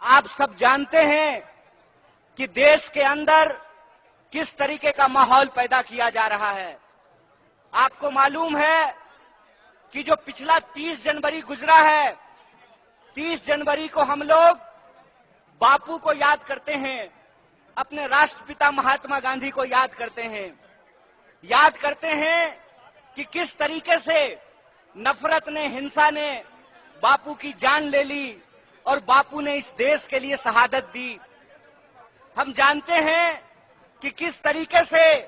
आप सब जानते हैं कि देश के अंदर किस तरीके का माहौल पैदा किया जा रहा है। आपको मालूम है कि जो पिछला 30 जनवरी गुजरा है, 30 जनवरी को हम लोग बापू को याद करते हैं, अपने राष्ट्रपिता महात्मा गांधी को याद करते हैं कि किस तरीके से नफरत ने, हिंसा ने बापू की जान ले ली और बापू ने इस देश के लिए शहादत दी। हम जानते हैं कि किस तरीके से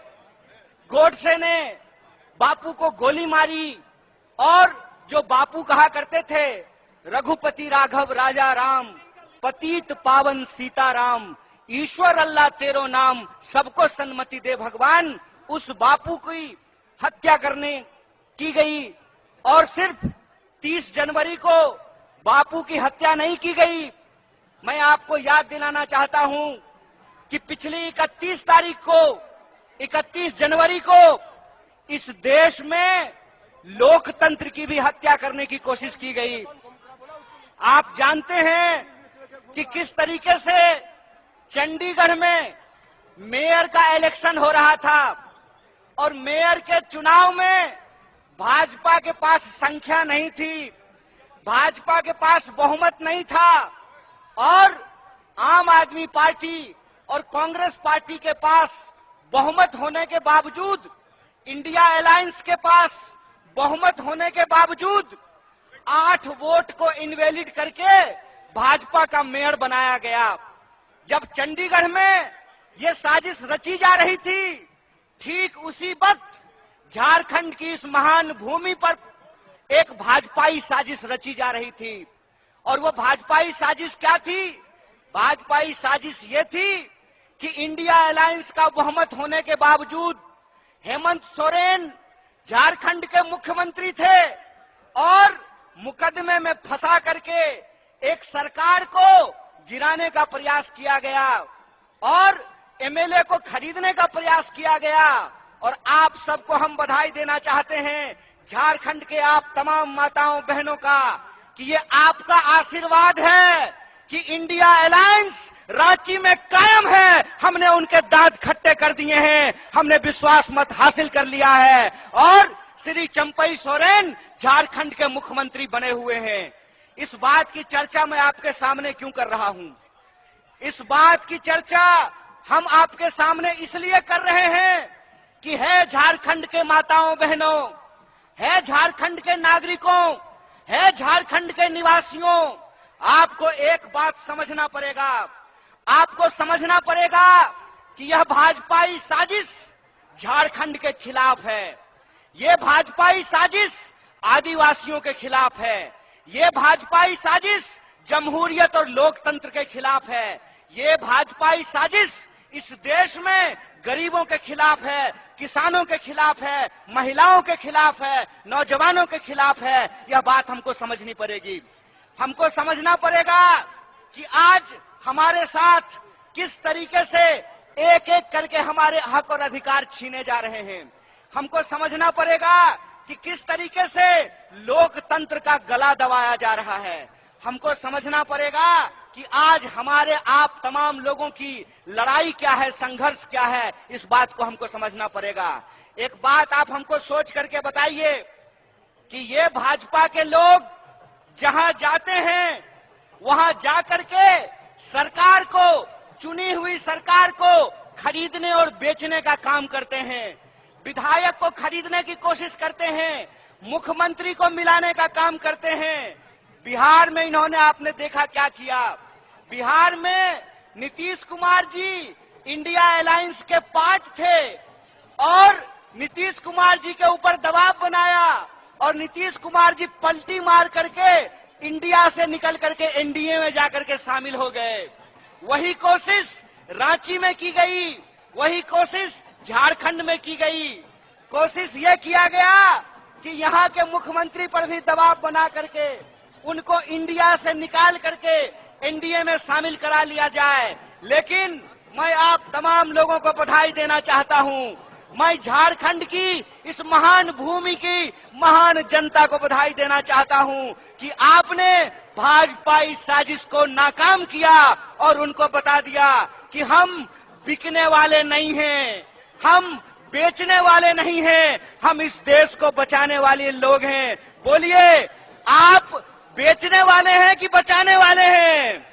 गोडसे ने बापू को गोली मारी और जो बापू कहा करते थे, रघुपति राघव राजा राम, पतित पावन सीताराम, ईश्वर अल्लाह तेरो नाम, सबको सन्मति दे भगवान, उस बापू की हत्या करने की गई। और सिर्फ 30 जनवरी को बापू की हत्या नहीं की गई। मैं आपको याद दिलाना चाहता हूं कि पिछली 31 जनवरी को इस देश में लोकतंत्र की भी हत्या करने की कोशिश की गई। आप जानते हैं कि किस तरीके से चंडीगढ़ में मेयर का इलेक्शन हो रहा था और मेयर के चुनाव में भाजपा के पास संख्या नहीं थी, भाजपा के पास बहुमत नहीं था और आम आदमी पार्टी और कांग्रेस पार्टी के पास बहुमत होने के बावजूद, इंडिया अलायंस के पास बहुमत होने के बावजूद 8 वोट को इनवैलिड करके भाजपा का मेयर बनाया गया। जब चंडीगढ़ में ये साजिश रची जा रही थी, ठीक उसी वक्त झारखंड की इस महान भूमि पर एक भाजपाई साजिश रची जा रही थी। और वो भाजपाई साजिश क्या थी? भाजपाई साजिश ये थी कि इंडिया अलायंस का बहुमत होने के बावजूद हेमंत सोरेन झारखंड के मुख्यमंत्री थे और मुकदमे में फंसा करके एक सरकार को गिराने का प्रयास किया गया और एमएलए को खरीदने का प्रयास किया गया। और आप सबको हम बधाई देना चाहते हैं, झारखंड के आप तमाम माताओं बहनों का, कि ये आपका आशीर्वाद है कि इंडिया अलायंस रांची में कायम है। हमने उनके दांत खट्टे कर दिए हैं, हमने विश्वास मत हासिल कर लिया है और श्री चंपई सोरेन झारखंड के मुख्यमंत्री बने हुए हैं। इस बात की चर्चा मैं आपके सामने क्यों कर रहा हूं? इस बात की चर्चा हम आपके सामने इसलिए कर रहे हैं कि है झारखंड के माताओं बहनों, है झारखंड के नागरिकों, है झारखंड के निवासियों, आपको एक बात समझना पड़ेगा। आपको समझना पड़ेगा कि यह भाजपाई साजिश झारखंड के खिलाफ है, ये भाजपाई साजिश आदिवासियों के खिलाफ है, ये भाजपाई साजिश जमहूरियत और लोकतंत्र के खिलाफ है, ये भाजपाई साजिश इस देश में गरीबों के खिलाफ है, किसानों के खिलाफ है, महिलाओं के खिलाफ है, नौजवानों के खिलाफ है। यह बात हमको समझनी पड़ेगी। हमको समझना पड़ेगा कि आज हमारे साथ किस तरीके से एक एक करके हमारे हक और अधिकार छीने जा रहे हैं। हमको समझना पड़ेगा कि किस तरीके से लोकतंत्र का गला दबाया जा रहा है। हमको समझना पड़ेगा कि आज हमारे आप तमाम लोगों की लड़ाई क्या है, संघर्ष क्या है, इस बात को हमको समझना पड़ेगा। एक बात आप हमको सोच करके बताइए कि ये भाजपा के लोग जहां जाते हैं वहां जाकर के सरकार को, चुनी हुई सरकार को खरीदने और बेचने का काम करते हैं, विधायक को खरीदने की कोशिश करते हैं, मुख्यमंत्री को मिलाने का काम करते हैं। बिहार में इन्होंने, आपने देखा क्या किया। बिहार में नीतीश कुमार जी इंडिया अलायंस के पार्ट थे और नीतीश कुमार जी के ऊपर दबाव बनाया और नीतीश कुमार जी पलटी मार करके इंडिया से निकल करके एनडीए में जाकर के शामिल हो गए। वही कोशिश रांची में की गई, वही कोशिश झारखंड में की गई। कोशिश ये किया गया कि यहाँ के मुख्यमंत्री पर भी दबाव बना करके उनको इंडिया से निकाल करके एनडीए में शामिल करा लिया जाए। लेकिन मैं आप तमाम लोगों को बधाई देना चाहता हूँ, मैं झारखंड की इस महान भूमि की महान जनता को बधाई देना चाहता हूँ कि आपने भाजपा इस साजिश को नाकाम किया और उनको बता दिया कि हम बिकने वाले नहीं हैं, हम बेचने वाले नहीं हैं, हम इस देश को बचाने वाले लोग हैं। बोलिए, आप बेचने वाले हैं कि बचाने वाले हैं?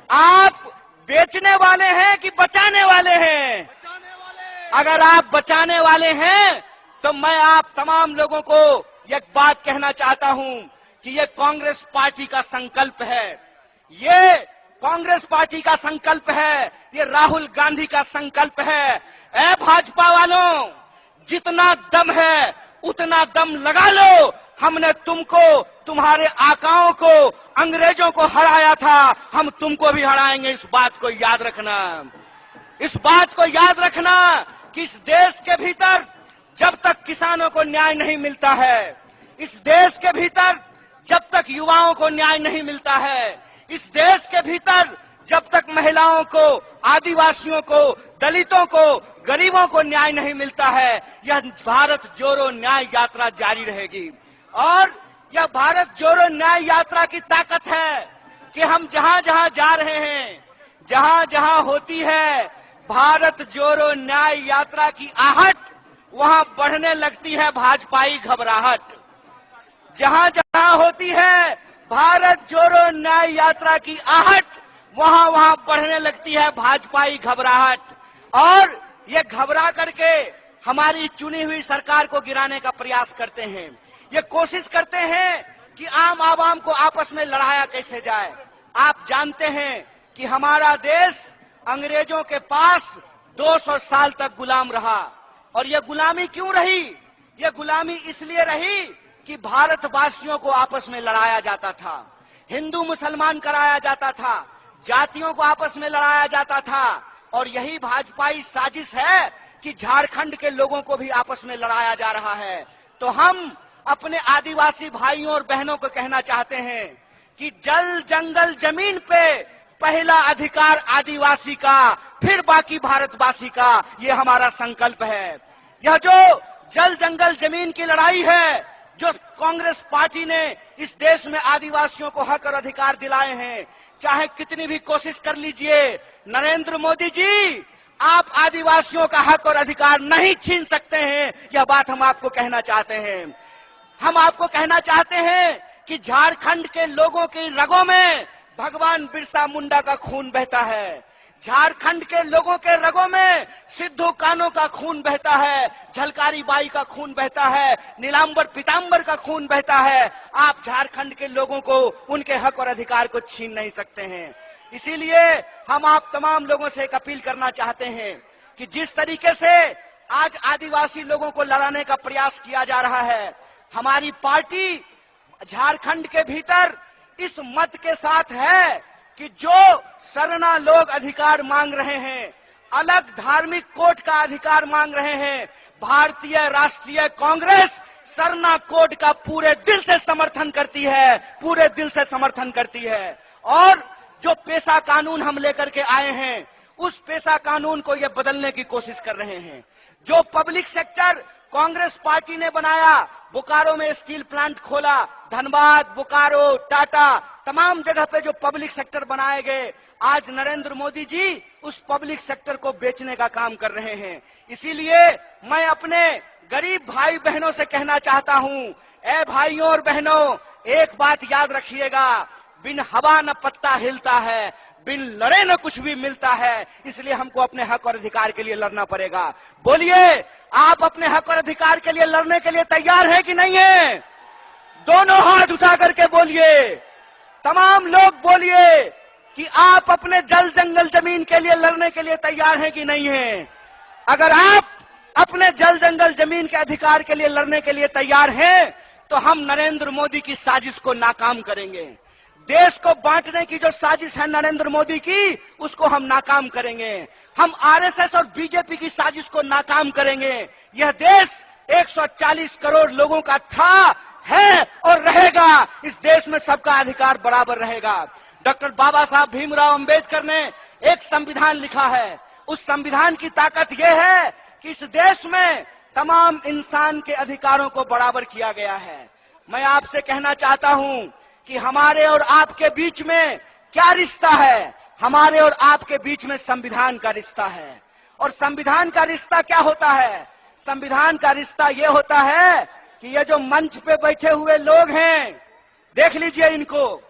आप बेचने वाले हैं कि बचाने वाले हैं? बचाने वाले। अगर आप बचाने वाले हैं तो मैं आप तमाम लोगों को एक बात कहना चाहता हूं कि ये कांग्रेस पार्टी का संकल्प है, ये कांग्रेस पार्टी का संकल्प है, ये राहुल गांधी का संकल्प है। ए भाजपा वालों, जितना दम है उतना दम लगा लो। हमने तुमको, तुम्हारे आकाओं को, अंग्रेजों को हराया था, हम तुमको भी हराएंगे। इस बात को याद रखना, इस बात को याद रखना कि इस देश के भीतर जब तक किसानों को न्याय नहीं मिलता है, इस देश के भीतर जब तक युवाओं को न्याय नहीं मिलता है, इस देश के भीतर जब तक महिलाओं को, आदिवासियों को, दलितों को, गरीबों को न्याय नहीं मिलता है, यह भारत जोड़ो न्याय यात्रा जारी रहेगी। और यह भारत जोड़ो न्याय यात्रा की ताकत है कि हम जहां जहां जा रहे हैं, जहां जहां होती है भारत जोड़ो न्याय यात्रा की आहट, वहां बढ़ने लगती है भाजपाई घबराहट। जहां जहां होती है भारत जोड़ो न्याय यात्रा की आहट, वहां वहां बढ़ने लगती है भाजपाई घबराहट। और ये घबरा करके हमारी चुनी हुई सरकार को गिराने का प्रयास करते हैं। ये कोशिश करते हैं कि आम आवाम को आपस में लड़ाया कैसे जाए। आप जानते हैं कि हमारा देश अंग्रेजों के पास 200 साल तक गुलाम रहा। और ये गुलामी क्यों रही? ये गुलामी इसलिए रही कि भारतवासियों को आपस में लड़ाया जाता था, हिंदू मुसलमान कराया जाता था, जातियों को आपस में लड़ाया जाता था। और यही भाजपाई साजिश है कि झारखंड के लोगों को भी आपस में लड़ाया जा रहा है। तो हम अपने आदिवासी भाइयों और बहनों को कहना चाहते हैं कि जल जंगल जमीन पे पहला अधिकार आदिवासी का, फिर बाकी भारतवासी का, ये हमारा संकल्प है। यह जो जल जंगल जमीन की लड़ाई है, जो कांग्रेस पार्टी ने इस देश में आदिवासियों को हक और अधिकार दिलाए हैं, चाहे कितनी भी कोशिश कर लीजिए, नरेंद्र मोदी जी, आप आदिवासियों का हक और अधिकार नहीं छीन सकते हैं। यह बात हम आपको कहना चाहते हैं। हम आपको कहना चाहते हैं कि झारखंड के लोगों की रगों में भगवान बिरसा मुंडा का खून बहता है, झारखंड के लोगों के रगों में सिद्धू कान्हू का खून बहता है, झलकारी बाई का खून बहता है, नीलांबर पीतांबर का खून बहता है। आप झारखंड के लोगों को उनके हक और अधिकार को छीन नहीं सकते हैं। इसीलिए हम आप तमाम लोगों से एक अपील करना चाहते हैं कि जिस तरीके से आज आदिवासी लोगों को लड़ाने का प्रयास किया जा रहा है, हमारी पार्टी झारखंड के भीतर इस मत के साथ है कि जो सरना लोग अधिकार मांग रहे हैं, अलग धार्मिक कोड का अधिकार मांग रहे हैं, भारतीय राष्ट्रीय कांग्रेस सरना कोड का पूरे दिल से समर्थन करती है, पूरे दिल से समर्थन करती है। और जो पेशा कानून हम लेकर के आए हैं, उस पेशा कानून को ये बदलने की कोशिश कर रहे हैं। जो पब्लिक सेक्टर कांग्रेस पार्टी ने बनाया, बोकारो में स्टील प्लांट खोला, धनबाद, बोकारो, टाटा, तमाम जगह पे जो पब्लिक सेक्टर बनाए गए, आज नरेंद्र मोदी जी उस पब्लिक सेक्टर को बेचने का काम कर रहे हैं। इसीलिए मैं अपने गरीब भाई बहनों से कहना चाहता हूं, ए भाइयों और बहनों, एक बात याद रखिएगा, बिन हवा न पत्ता हिलता है, बिन लड़े न कुछ भी मिलता है। इसलिए हमको अपने हक और अधिकार के लिए लड़ना पड़ेगा। बोलिए, आप अपने हक और अधिकार के लिए लड़ने के लिए तैयार हैं कि नहीं है? दोनों हाथ उठा करके बोलिए, तमाम लोग बोलिए कि आप अपने जल जंगल जमीन के लिए लड़ने के लिए तैयार हैं कि नहीं है? अगर आप अपने जल जंगल जमीन के अधिकार के लिए लड़ने के लिए तैयार हैं, तो हम नरेंद्र मोदी की साजिश को नाकाम करेंगे। देश को बांटने की जो साजिश है नरेंद्र मोदी की, उसको हम नाकाम करेंगे। हम आरएसएस और बीजेपी की साजिश को नाकाम करेंगे। यह देश 140 करोड़ लोगों का था, है और रहेगा। इस देश में सबका अधिकार बराबर रहेगा। डॉक्टर बाबा साहब भीमराव अंबेडकर ने एक संविधान लिखा है। उस संविधान की ताकत यह है कि इस देश में तमाम इंसान के अधिकारों को बराबर किया गया है। मैं आपसे कहना चाहता हूं कि हमारे और आपके बीच में क्या रिश्ता है। हमारे और आपके बीच में संविधान का रिश्ता है। और संविधान का रिश्ता क्या होता है? संविधान का रिश्ता ये होता है कि ये जो मंच पे बैठे हुए लोग हैं, देख लीजिए इनको,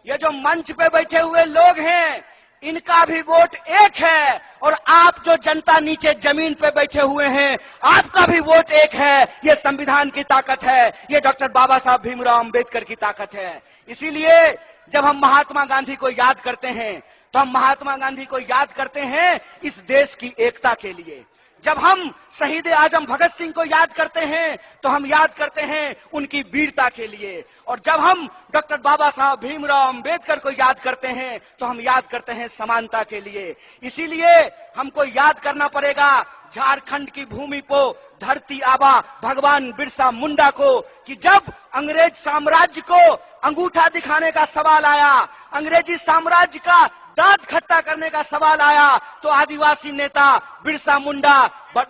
ये जो मंच पे बैठे हुए लोग हैं, इनका भी वोट एक है। और आप जो जनता नीचे जमीन पे बैठे हुए हैं, आपका भी वोट एक है। ये संविधान की ताकत है, ये डॉक्टर बाबा साहब भीमराव अंबेडकर की ताकत है। इसीलिए जब हम महात्मा गांधी को याद करते हैं तो हम महात्मा गांधी को याद करते हैं इस देश की एकता के लिए। जब हम शहीद आजम भगत सिंह को याद करते हैं तो हम याद करते हैं उनकी वीरता के लिए। और जब हम डॉक्टर बाबा साहब भीमराव अंबेडकर को याद करते हैं तो हम याद करते हैं समानता के लिए। इसीलिए हमको याद करना पड़ेगा झारखंड की भूमि को धरती आबा भगवान बिरसा मुंडा को, कि जब अंग्रेज साम्राज्य को अंगूठा दिखाने का सवाल आया, अंग्रेजी साम्राज्य का दांत खट्टा करने का सवाल आया, तो आदिवासी नेता बिरसा मुंडा,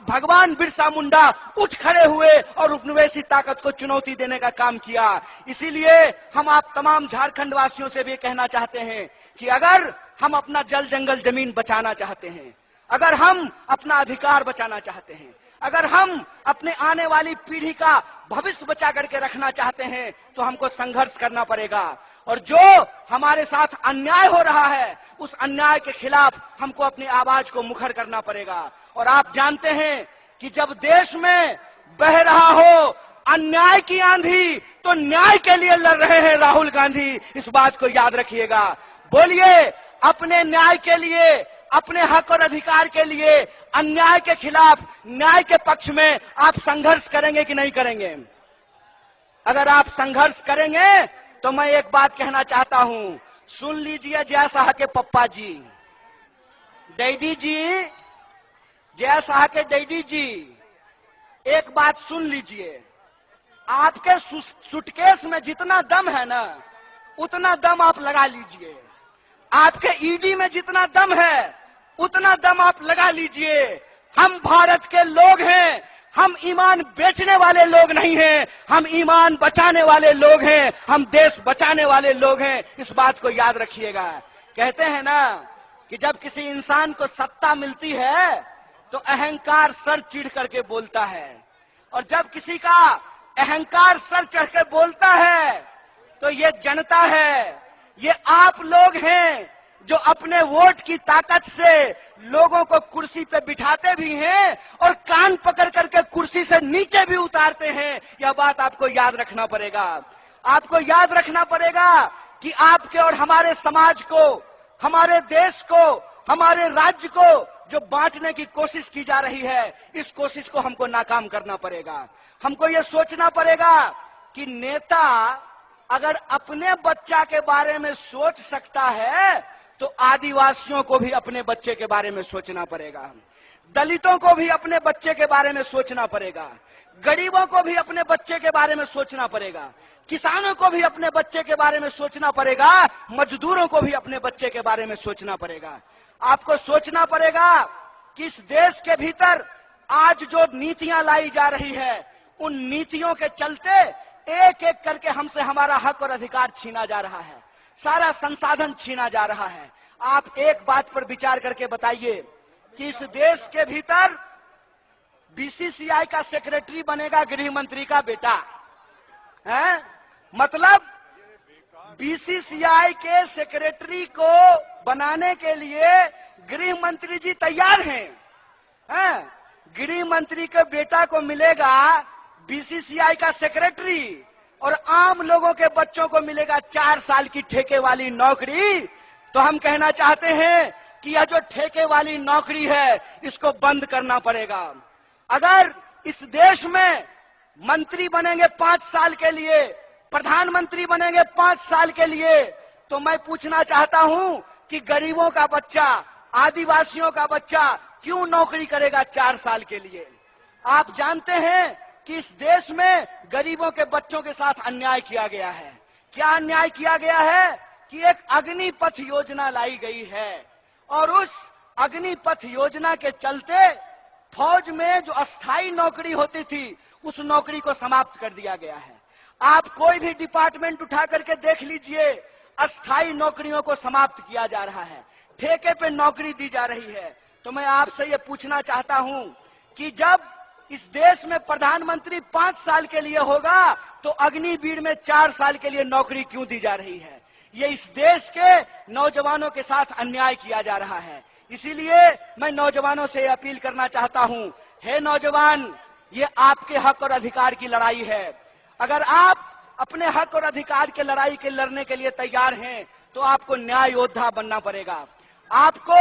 भगवान बिरसा मुंडा उठ खड़े हुए और उपनिवेशी ताकत को चुनौती देने का काम किया। इसीलिए हम आप तमाम झारखंड वासियों से भी कहना चाहते हैं कि अगर हम अपना जल जंगल जमीन बचाना चाहते हैं, अगर हम अपना अधिकार बचाना चाहते हैं, अगर हम अपने आने वाली पीढ़ी का भविष्य बचा करके रखना चाहते हैं, तो हमको संघर्ष करना पड़ेगा। और जो हमारे साथ अन्याय हो रहा है, उस अन्याय के खिलाफ हमको अपनी आवाज को मुखर करना पड़ेगा। और आप जानते हैं कि जब देश में बह रहा हो अन्याय की आंधी, तो न्याय के लिए लड़ रहे हैं राहुल गांधी। इस बात को याद रखिएगा। बोलिए, अपने न्याय के लिए, अपने हक और अधिकार के लिए, अन्याय के खिलाफ न्याय के पक्ष में आप संघर्ष करेंगे कि नहीं करेंगे? अगर आप संघर्ष करेंगे तो मैं एक बात कहना चाहता हूं, सुन लीजिए जय शाह के पप्पा जी, डैडी जी, जय शाह के डैडी जी, एक बात सुन लीजिए। आपके सूटकेस में जितना दम है ना, उतना दम आप लगा लीजिए। आपके ईडी में जितना दम है, उतना दम आप लगा लीजिए। हम भारत के लोग हैं, हम ईमान बेचने वाले लोग नहीं हैं, हम ईमान बचाने वाले लोग हैं, हम देश बचाने वाले लोग हैं। इस बात को याद रखिएगा। कहते हैं ना कि जब किसी इंसान को सत्ता मिलती है तो अहंकार सर चिढ़ करके बोलता है, और जब किसी का अहंकार सर चढ़ कर बोलता है तो ये जनता है, ये आप लोग हैं जो अपने वोट की ताकत से लोगों को कुर्सी पे बिठाते भी हैं और कान पकड़ करके कुर्सी से नीचे भी उतारते हैं। यह बात आपको याद रखना पड़ेगा। आपको याद रखना पड़ेगा कि आपके और हमारे समाज को, हमारे देश को, हमारे राज्य को जो बांटने की कोशिश की जा रही है, इस कोशिश को हमको नाकाम करना पड़ेगा। हमको ये सोचना पड़ेगा कि नेता अगर अपने बच्चा के बारे में सोच सकता है तो आदिवासियों को भी अपने बच्चे के बारे में सोचना पड़ेगा, दलितों को भी अपने बच्चे के बारे में सोचना पड़ेगा, गरीबों को भी अपने बच्चे के बारे में सोचना पड़ेगा, किसानों को भी अपने बच्चे के बारे में सोचना पड़ेगा, मजदूरों को भी अपने बच्चे के बारे में सोचना पड़ेगा। आपको सोचना पड़ेगा कि इस देश के भीतर आज जो नीतियां लाई जा रही है, उन नीतियों के चलते एक एक करके हमसे हमारा हक और अधिकार छीना जा रहा है, सारा संसाधन छीना जा रहा है। आप एक बात पर विचार करके बताइए कि इस देश के भीतर बीसीसीआई का सेक्रेटरी बनेगा गृह मंत्री का बेटा है। मतलब बीसीसीआई के सेक्रेटरी को बनाने के लिए गृह मंत्री जी तैयार हैं। गृह मंत्री के बेटा को मिलेगा बीसीसीआई का सेक्रेटरी और आम लोगों के बच्चों को मिलेगा 4 साल की ठेके वाली नौकरी। तो हम कहना चाहते हैं कि यह जो ठेके वाली नौकरी है, इसको बंद करना पड़ेगा। अगर इस देश में मंत्री बनेंगे 5 साल के लिए, प्रधानमंत्री बनेंगे 5 साल के लिए, तो मैं पूछना चाहता हूं कि गरीबों का बच्चा, आदिवासियों का बच्चा क्यों नौकरी करेगा 4 साल के लिए? आप जानते हैं कि इस देश में गरीबों के बच्चों के साथ अन्याय किया गया है। क्या अन्याय किया गया है कि एक अग्निपथ योजना लाई गई है और उस अग्निपथ योजना के चलते फौज में जो अस्थायी नौकरी होती थी, उस नौकरी को समाप्त कर दिया गया है। आप कोई भी डिपार्टमेंट उठा करके देख लीजिए, अस्थायी नौकरियों को समाप्त किया जा रहा है, ठेके पे नौकरी दी जा रही है। तो मैं आपसे ये पूछना चाहता हूं कि जब इस देश में प्रधानमंत्री 5 साल के लिए होगा तो अग्निवीर में 4 साल के लिए नौकरी क्यों दी जा रही है? ये इस देश के नौजवानों के साथ अन्याय किया जा रहा है। इसीलिए मैं नौजवानों से अपील करना चाहता हूं, हे नौजवान, ये आपके हक और अधिकार की लड़ाई है। अगर आप अपने हक और अधिकार के लड़ाई के लड़ने के लिए तैयार हैं तो आपको न्याय योद्धा बनना पड़ेगा। आपको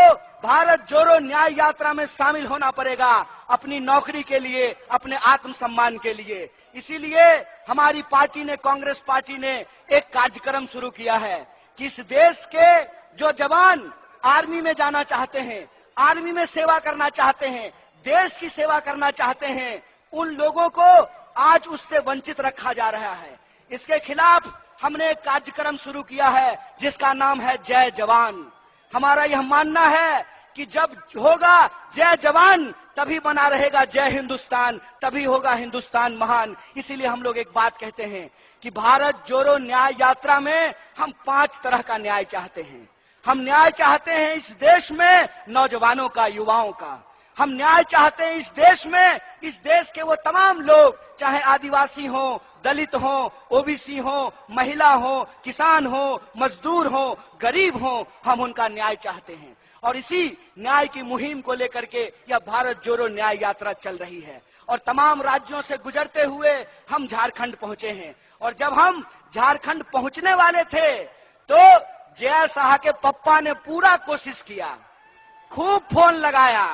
भारत जोड़ो न्याय यात्रा में शामिल होना पड़ेगा, अपनी नौकरी के लिए, अपने आत्मसम्मान के लिए। इसीलिए हमारी पार्टी ने, कांग्रेस पार्टी ने एक कार्यक्रम शुरू किया है कि इस देश के जो जवान आर्मी में जाना चाहते हैं, आर्मी में सेवा करना चाहते हैं, देश की सेवा करना चाहते हैं, उन लोगों को आज उससे वंचित रखा जा रहा है। इसके खिलाफ हमने एक कार्यक्रम शुरू किया है जिसका नाम है जय जवान। हमारा यह मानना है कि जब होगा जय जवान तभी बना रहेगा जय हिंदुस्तान, तभी होगा हिंदुस्तान महान। इसीलिए हम लोग एक बात कहते हैं कि भारत जोड़ो न्याय यात्रा में हम 5 तरह का न्याय चाहते हैं। हम न्याय चाहते हैं इस देश में नौजवानों का, युवाओं का। हम न्याय चाहते हैं इस देश में, इस देश के वो तमाम लोग, चाहे आदिवासी हो, दलित हो, ओबीसी हो, महिला हो, किसान हो, मजदूर हो, गरीब हो, हम उनका न्याय चाहते हैं। और इसी न्याय की मुहिम को लेकर के यह भारत जोड़ो न्याय यात्रा चल रही है। और तमाम राज्यों से गुजरते हुए हम झारखंड पहुंचे हैं। और जब हम झारखंड पहुंचने वाले थे तो जय शाह के पप्पा ने पूरा कोशिश किया, खूब फोन लगाया,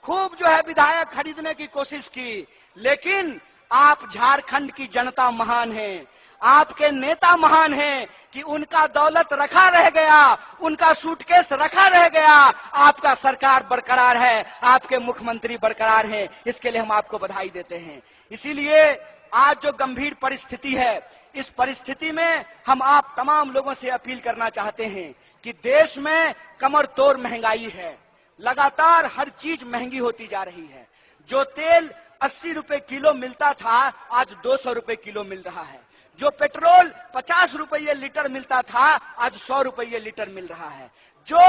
खूब जो है विधायक खरीदने की कोशिश की। लेकिन आप झारखंड की जनता महान है, आपके नेता महान हैं कि उनका दौलत रखा रह गया, उनका सूटकेस रखा रह गया, आपका सरकार बरकरार है, आपके मुख्यमंत्री बरकरार हैं। इसके लिए हम आपको बधाई देते हैं। इसीलिए आज जो गंभीर परिस्थिति है, इस परिस्थिति में हम आप तमाम लोगों से अपील करना चाहते हैं कि देश में कमर तोड़ महंगाई है, लगातार हर चीज महंगी होती जा रही है। जो तेल 80 रुपए किलो मिलता था आज 200 रुपए किलो मिल रहा है। जो पेट्रोल 50 रुपये लीटर मिलता था आज 100 रुपये लीटर मिल रहा है। जो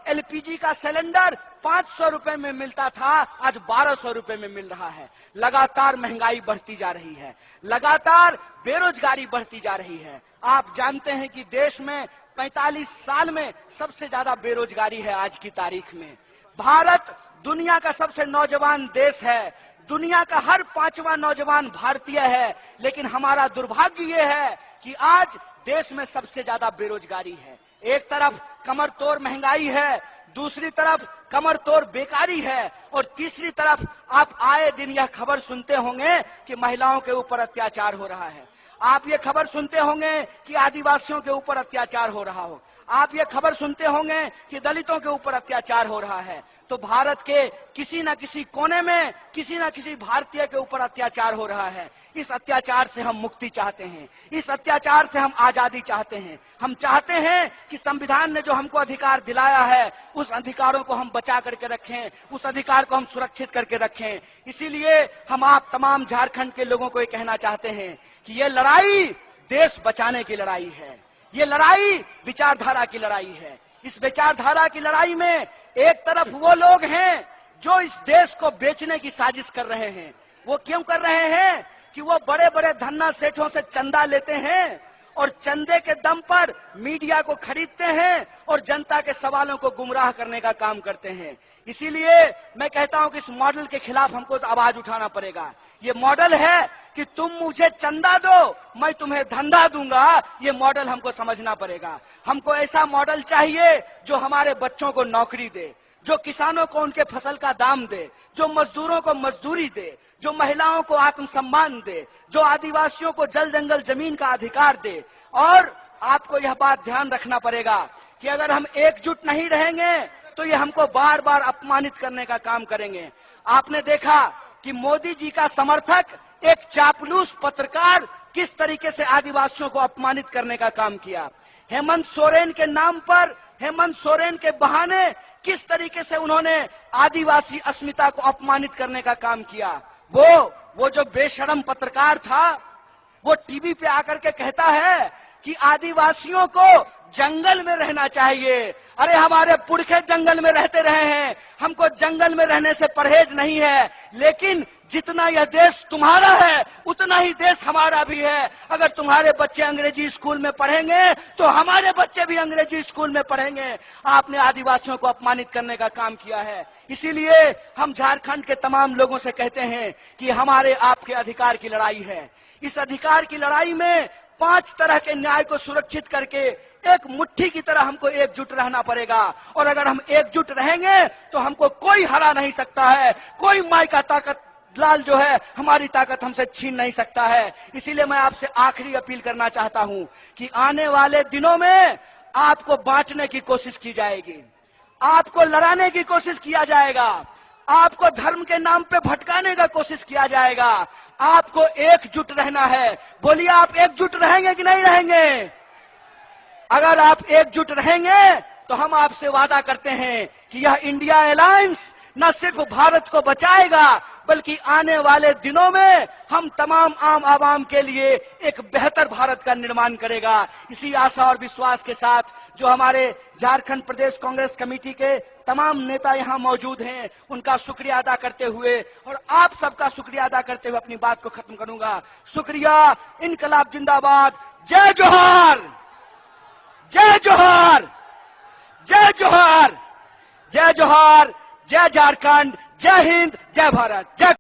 एलपीजी का सिलेंडर 500 रुपए में मिलता था आज 1200 रुपए में मिल रहा है। लगातार महंगाई बढ़ती जा रही है, लगातार बेरोजगारी बढ़ती जा रही है। आप जानते हैं कि देश में 45 साल में सबसे ज्यादा बेरोजगारी है आज की तारीख में। भारत दुनिया का सबसे नौजवान देश है, दुनिया का हर 5वां नौजवान भारतीय है। लेकिन हमारा दुर्भाग्य ये है कि आज देश में सबसे ज्यादा बेरोजगारी है। एक तरफ कमर तोड़ महंगाई है, दूसरी तरफ कमर तोड़ बेकारी है, और तीसरी तरफ आप आए दिन यह खबर सुनते होंगे कि महिलाओं के ऊपर अत्याचार हो रहा है। आप ये खबर सुनते होंगे कि आदिवासियों के ऊपर अत्याचार हो रहा हो। आप ये खबर सुनते होंगे कि दलितों के ऊपर अत्याचार हो रहा है। तो भारत के किसी न किसी कोने में किसी न किसी भारतीय के ऊपर अत्याचार हो रहा है। इस अत्याचार से हम मुक्ति चाहते हैं, इस अत्याचार से हम आजादी चाहते हैं। हम चाहते हैं कि संविधान ने जो हमको अधिकार दिलाया है उस अधिकारों को हम बचा करके रखें, उस अधिकार को हम सुरक्षित करके रखें। इसीलिए हम आप तमाम झारखंड के लोगों को ये कहना चाहते हैं कि ये लड़ाई देश बचाने की लड़ाई है, ये लड़ाई विचारधारा की लड़ाई है। इस विचारधारा की लड़ाई में एक तरफ वो लोग हैं जो इस देश को बेचने की साजिश कर रहे हैं। वो क्यों कर रहे हैं कि वो बड़े बड़े धन्ना सेठों से चंदा लेते हैं और चंदे के दम पर मीडिया को खरीदते हैं और जनता के सवालों को गुमराह करने का काम करते हैं। इसीलिए मैं कहता हूं कि इस मॉडल के खिलाफ हमको आवाज उठाना पड़ेगा। ये मॉडल है कि तुम मुझे चंदा दो, मैं तुम्हें धंधा दूंगा। ये मॉडल हमको समझना पड़ेगा। हमको ऐसा मॉडल चाहिए जो हमारे बच्चों को नौकरी दे, जो किसानों को उनके फसल का दाम दे, जो मजदूरों को मजदूरी दे, जो महिलाओं को आत्मसम्मान दे, जो आदिवासियों को जल जंगल जमीन का अधिकार दे। और आपको यह बात ध्यान रखना पड़ेगा कि अगर हम एकजुट नहीं रहेंगे तो ये हमको बार बार अपमानित करने का काम करेंगे। आपने देखा कि मोदी जी का समर्थक एक चापलूस पत्रकार किस तरीके से आदिवासियों को अपमानित करने का काम किया। हेमंत सोरेन के नाम पर, हेमंत सोरेन के बहाने किस तरीके से उन्होंने आदिवासी अस्मिता को अपमानित करने का काम किया। वो वो जो बेशरम पत्रकार था वो टीवी पे आकर के कहता है कि आदिवासियों को जंगल में रहना चाहिए। अरे हमारे पुरखे जंगल में रहते रहे हैं, हमको जंगल में रहने से परहेज नहीं है, लेकिन जितना यह देश तुम्हारा है उतना ही देश हमारा भी है। अगर तुम्हारे बच्चे अंग्रेजी स्कूल में पढ़ेंगे तो हमारे बच्चे भी अंग्रेजी स्कूल में पढ़ेंगे। आपने आदिवासियों को अपमानित करने का काम किया है। इसीलिए हम झारखंड के तमाम लोगों से कहते हैं कि हमारे आपके अधिकार की लड़ाई है। इस अधिकार की लड़ाई में 5 तरह के न्याय को सुरक्षित करके एक मुट्ठी की तरह हमको एकजुट रहना पड़ेगा। और अगर हम एकजुट रहेंगे तो हमको कोई हरा नहीं सकता है, कोई माई का ताकत लाल जो है हमारी ताकत हमसे छीन नहीं सकता है। इसीलिए मैं आपसे आखिरी अपील करना चाहता हूं कि आने वाले दिनों में आपको बांटने की कोशिश की जाएगी, आपको लड़ाने की कोशिश किया जाएगा, आपको धर्म के नाम पे भटकाने का कोशिश किया जाएगा। आपको एकजुट रहना है। बोलिए, आप एकजुट रहेंगे कि नहीं रहेंगे? अगर आप एकजुट रहेंगे तो हम आपसे वादा करते हैं कि यह इंडिया अलायंस न सिर्फ भारत को बचाएगा बल्कि आने वाले दिनों में हम तमाम आम आवाम के लिए एक बेहतर भारत का निर्माण करेगा। इसी आशा और विश्वास के साथ जो हमारे झारखंड प्रदेश कांग्रेस कमेटी के तमाम नेता यहाँ मौजूद हैं, उनका शुक्रिया अदा करते हुए और आप सबका शुक्रिया अदा करते हुए अपनी बात को खत्म करूंगा। शुक्रिया। इनकलाब जिंदाबाद। जय जोहार, जय जोहार, जय जोहार, जय जोहार, जय झारखंड, जय हिंद, जय भारत, जय